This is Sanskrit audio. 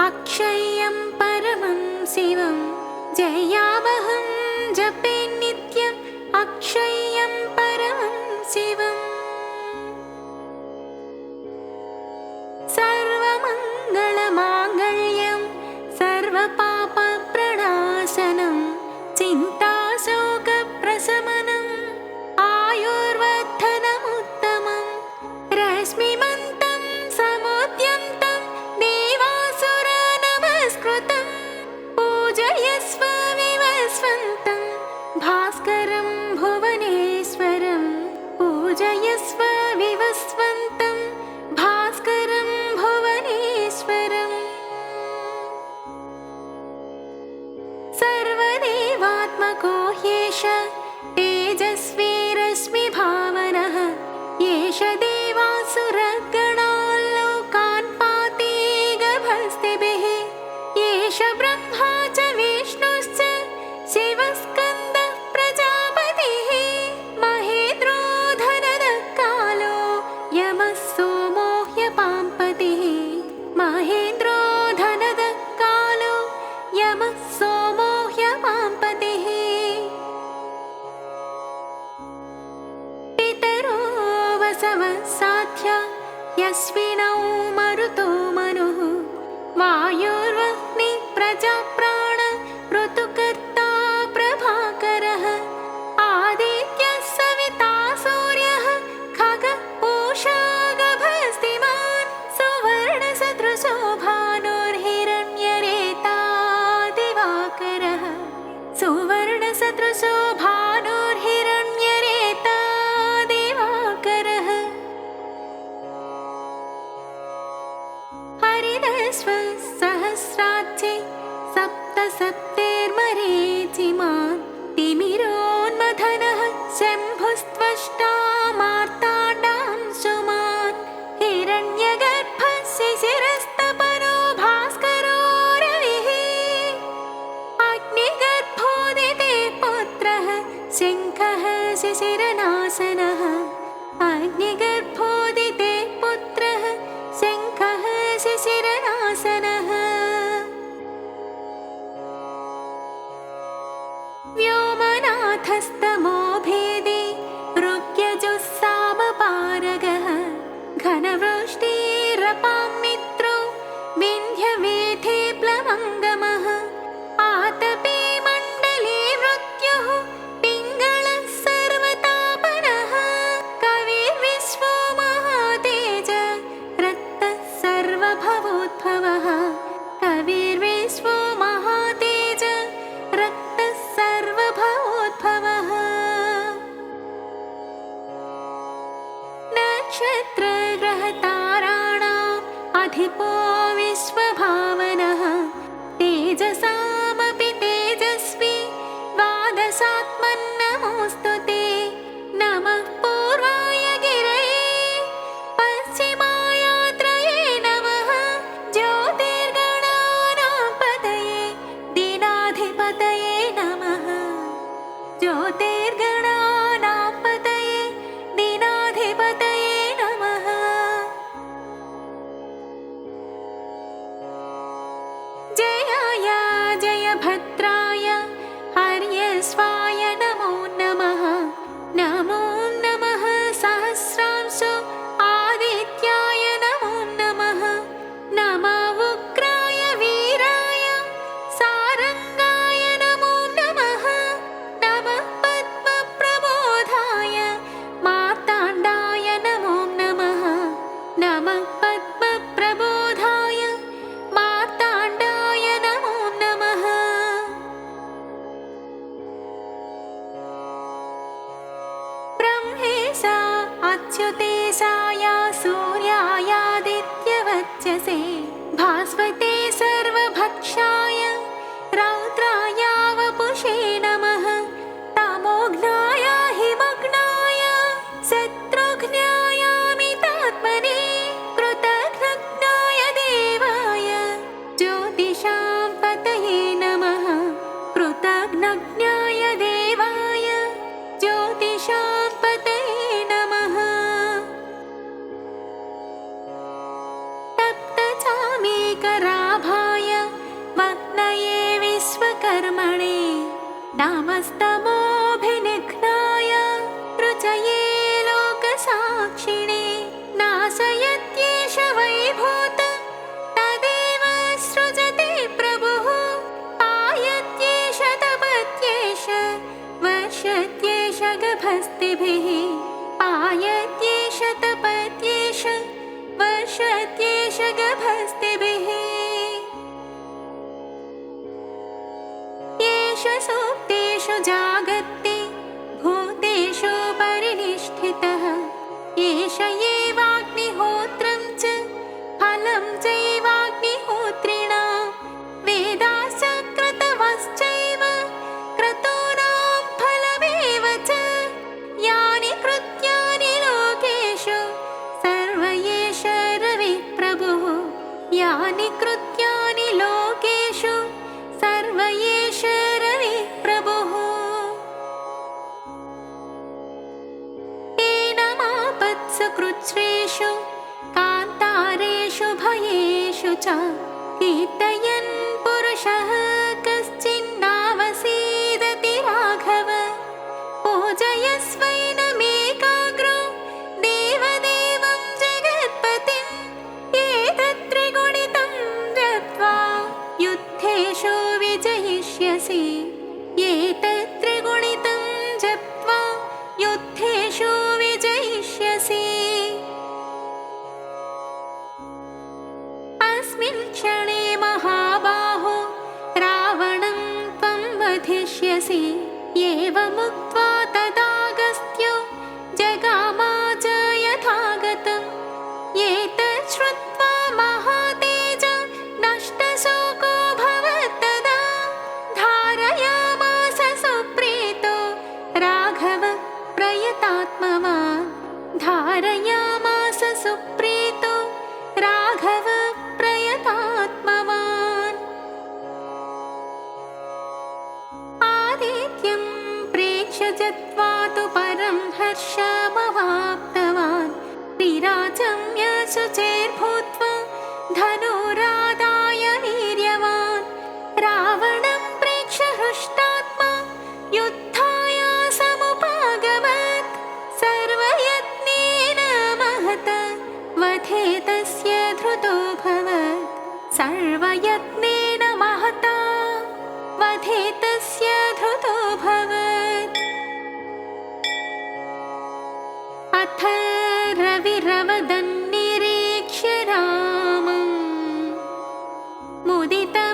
अक्षय्यं परमं शिवं जयावहं जपे नित्यम् अक्षय्यं परमं शिवम् सर्वमङ्गलमाङ्गल्यं सर्वपापप्रणाशनं चिन्ताशोकप्रशमनम् आयुर्वर्धनमुत्तमं रश्मिमन्तं समुद्यन्तं देवासुरनमस्कृतं पूजयस्व विवस्वन्तं भास्करं भुवनेश्वरं पूजयस्व विवस्वन्तं भास्करं भुवनेश्वरम् सर्वदेवात्मको ह्येष तेजस्वी रश्मिभावनः एष देवासुरगणाल्लोकान् पाति गभस्तिभिः एष ब्रह्मा च विष्णुश्च शिवस्कन्दः प्रजापतिः महेन्द्रो धनदः कालो यमः सोमो ह्यपाम्पतिः महेन्द्रो धनदः कालो यमः सोमो ह्यपाम्पतिः पितरो वसवः साध्या यस्विनौ मरुतो मनुः वायुर्वह्निः प्रजाप्राण ऋतुकर्ता प्रभाकरः आदित्यः सविता सूर्यः खगः पूषा गभस्तिमान् सुवर्णसदृशो भानुर्हिरण्यरेता दिवाकरः सुवर्णसदृशो भानुर्हिरण्यरेता दिवाकरः हरिदस्वसहस्राब्जे सप्तसप्तेर्मरीचिमान् तिमिरोन्मथनः शम्भुस्त्वष्टा मार्ताण्डांशुमान् हिरण्यगर्भः शिशिरस्तपनो भास्करो रविः अग्निगर्भोदिते पुत्रः शङ्खः शिशिरनाशनः अग्निगर्भोदिते पुत्रः शङ्खः शिशिरनाशनः व्योमनाथस्तमो भेदे ऋग्यजुस्सामपारगः घनवृष्टिरपां मित्रो विन्ध्यवेधे प्लवङ्गमः आतपे मण्डले मृत्युः पिङ्गलः सर्वतापनः कविर्विश्वो महातेज रक्तः सर्वभवोद्भवः कविर्विश्वो महातेज रक्तः सर्वभवोद्भवः नक्षत्रग्रहताराणाम् अधिपो विश्वभावनः तेजसामपि तेजस्वी द्वादशात्मन्नमोऽस्तु ते नमः पूर्वाय गिरये पश्चिमायात्रये नमः ज्योतिर्गणानां पतये दीनाधिपतये नमः ज्योतिर्गणानां पतये दीनाधिपतये नमः जयाय जयभद्राय हर्यश्वाय नमो नमः नमो नमः सहस्रांशो आदित्याय नमो नमः नमः उग्राय वीराय सारंगाय नमो नमः नमः पद्मप्रबोधाय मार्ताण्डाय नमो नमः नमः पद्मप्रबोधाय मार्ताण्डाय नमो नमः ब्रह्मेश अच्युतेशाय सूर्यायादित्यवच्चसे भास्वते सर्वभक्षाय रौद्राय वपुषे नमः तमोघ्नाय हिमग्नाय शत्रुघ्नायामितात्मने कृतघ्नाय देवाय ज्योतिषां पतये नमः कृतघ्नाय देवाय ज्योतिषां पतये नमः तप्तचामीकराभाय नामस्तमोऽभिनिघ्नाय रुचये लोकसाक्षिणे नाशयत्येष वैभूत तदेव सृजति प्रभुः पायत्येष तपत्येष वर्षत्येष गभस्तिभिः पायत्येष तपत्येष वर्षत्येष गभस्तिभिः येष सुप्तेषु जागर्ति भूतेषु परिनिष्ठितः एष एवाग्निहोत्रं च फलं चैवाग्निहोत्रिणां वेदाश्च क्रतवश्चैव क्रतूनां फलमेव च यानि कृत्यानि लोकेषु सर्व एष रविः प्रभुः यानि कृत्यानि लोकेषु सर्व एष रविः प्रभुः एनमापत्सु कृच्छ्रेषु कान्तारेषु भयेषु च कीर्तयन् पुरुषः कश्चिन्नावसीदति राघव पूजयस्वैनमेकाग्रो देवदेवं जगत्पतिम् एतत्त्रिगुणितं जप्त्वा युद्धेषु विजयिष्यसि एतत्त्रिगुणितं जप्त्वा युद्धेषु विजयिष्यसि अस्मिन् क्षणे महाबाहो रावणं त्वं वधिष्यसि एवमुक्त्वा तदागस्त्यो जगामाच यथागतम् एतत् श्रुत्वा महातेज नष्टशोको भवत्तदा धारयामास सुप्रीतो राघव प्रयतात्मवान् धारयामास सुप्रीतो राघव प्रयतात्मवान् आदित्यं प्रेक्ष्य जत्वा तु परं हर्षमवाप्तवान् श्रीराजम्य शुचैर्भूत्वा धनुरादाय वीर्यवान् रावणं प्रेक्ष्य हृष्टात्मा युद्धाय समुपागमत् सर्वयत्नेन महत वधे तस्य धृतोऽभवत् सर्वयत्नेन महता वधे तस्य धृतोऽभवत् अथ रविरवदन्निरीक्ष्य रामम् मुदिता